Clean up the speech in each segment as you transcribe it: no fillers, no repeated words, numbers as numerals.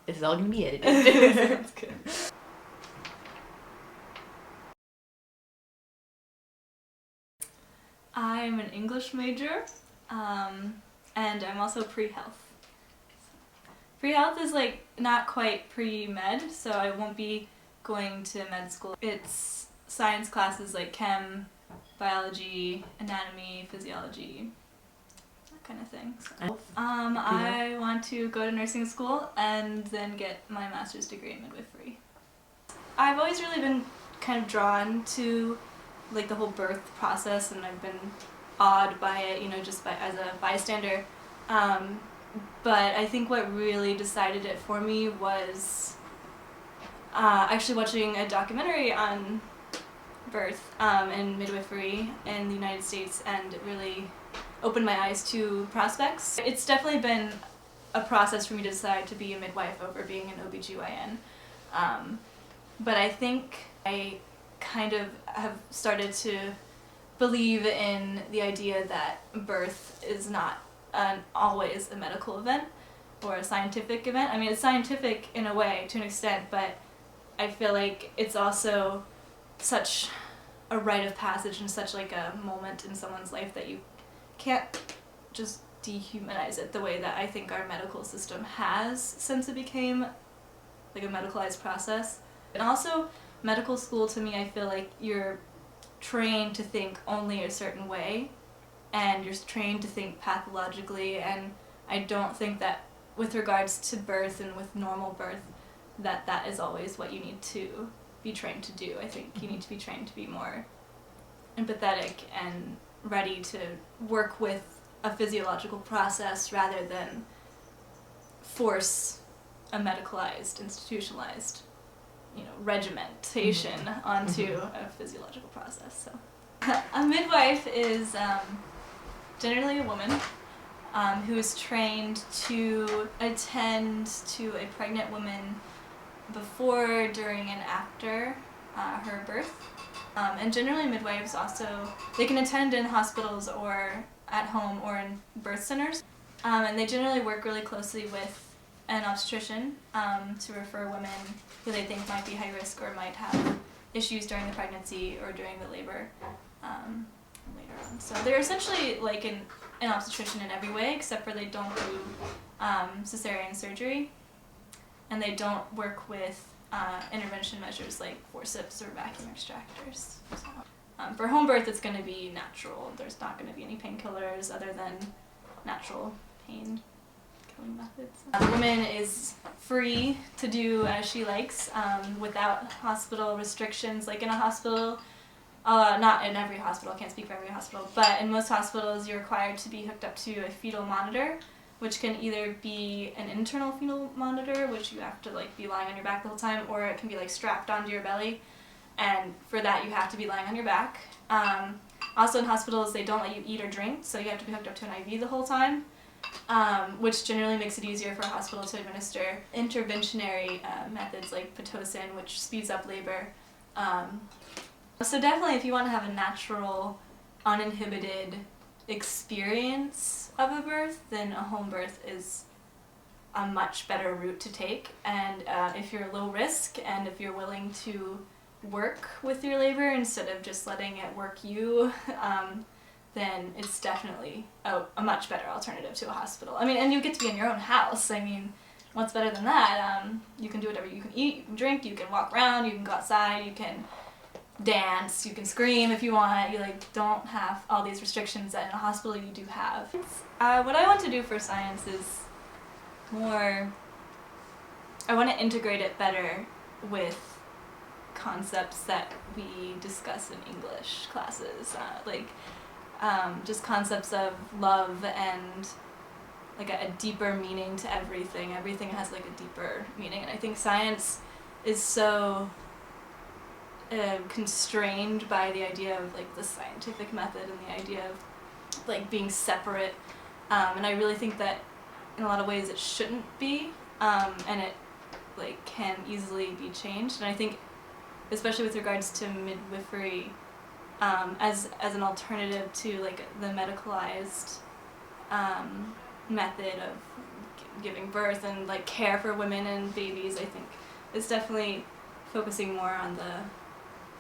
This is all gonna be edited. That's good. I'm an English major, and I'm also pre-health. Pre-health is like not quite pre-med, so I won't be going to med school. It's science classes like chem, biology, anatomy, physiology, that kind of thing. So, I want to go to nursing school and then get my master's degree in midwifery. I've always really been kind of drawn to like the whole birth process, and I've been awed by it, you know, just as a bystander. But I think what really decided it for me was actually watching a documentary on birth and midwifery in the United States, and it really opened my eyes to prospects. It's definitely been a process for me to decide to be a midwife over being an OBGYN. But I think I kind of have started to believe in the idea that birth is not always a medical event or a scientific event. I mean, it's scientific in a way to an extent, but I feel like it's also such a rite of passage and such like a moment in someone's life that you can't just dehumanize it the way that I think our medical system has since it became like a medicalized process. And also, medical school to me, I feel like you're trained to think only a certain way, and you're trained to think pathologically, and I don't think that with regards to birth and with normal birth that is always what you need to be trained to do. I think you need to be trained to be more empathetic and ready to work with a physiological process rather than force a medicalized, institutionalized, you know, regimentation onto a physiological process. So, a midwife is generally a woman who is trained to attend to a pregnant woman before, during, and after her birth. And generally midwives also, they can attend in hospitals or at home or in birth centers. And they generally work really closely with an obstetrician to refer women who they think might be high risk or might have issues during the pregnancy or during the labor later on. So they're essentially like an obstetrician in every way, except for they don't do cesarean surgery, and they don't work with intervention measures like forceps or vacuum extractors. So, for home birth, it's going to be natural. There's not going to be any painkillers other than natural pain killing methods. The woman is free to do as she likes without hospital restrictions. Like in a hospital, not in every hospital, I can't speak for every hospital, but in most hospitals you're required to be hooked up to a fetal monitor, which can either be an internal fetal monitor, which you have to like be lying on your back the whole time, or it can be like strapped onto your belly, and for that you have to be lying on your back. Also in hospitals they don't let you eat or drink, so you have to be hooked up to an IV the whole time, which generally makes it easier for a hospital to administer interventionary methods like Pitocin, which speeds up labor. So definitely if you want to have a natural, uninhibited experience of a birth, then a home birth is a much better route to take. And if you're low risk and if you're willing to work with your labor instead of just letting it work you, then it's definitely a much better alternative to a hospital. I mean, and you get to be in your own house. I mean, what's better than that? You can do whatever. You can eat, you can drink, you can walk around, you can go outside, you can dance, you can scream if you want. You like don't have all these restrictions that in a hospital you do have. What I want to do for science is more, I want to integrate it better with concepts that we discuss in English classes, just concepts of love and like a deeper meaning to everything. Everything has like a deeper meaning, and I think science is so constrained by the idea of like the scientific method and the idea of like being separate, and I really think that in a lot of ways it shouldn't be, and it like can easily be changed. And I think especially with regards to midwifery, as an alternative to like the medicalized method of giving birth and like care for women and babies. I think it's definitely focusing more on the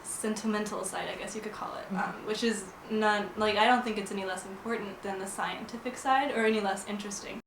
sentimental side, I guess you could call it, which is not, like, I don't think it's any less important than the scientific side or any less interesting.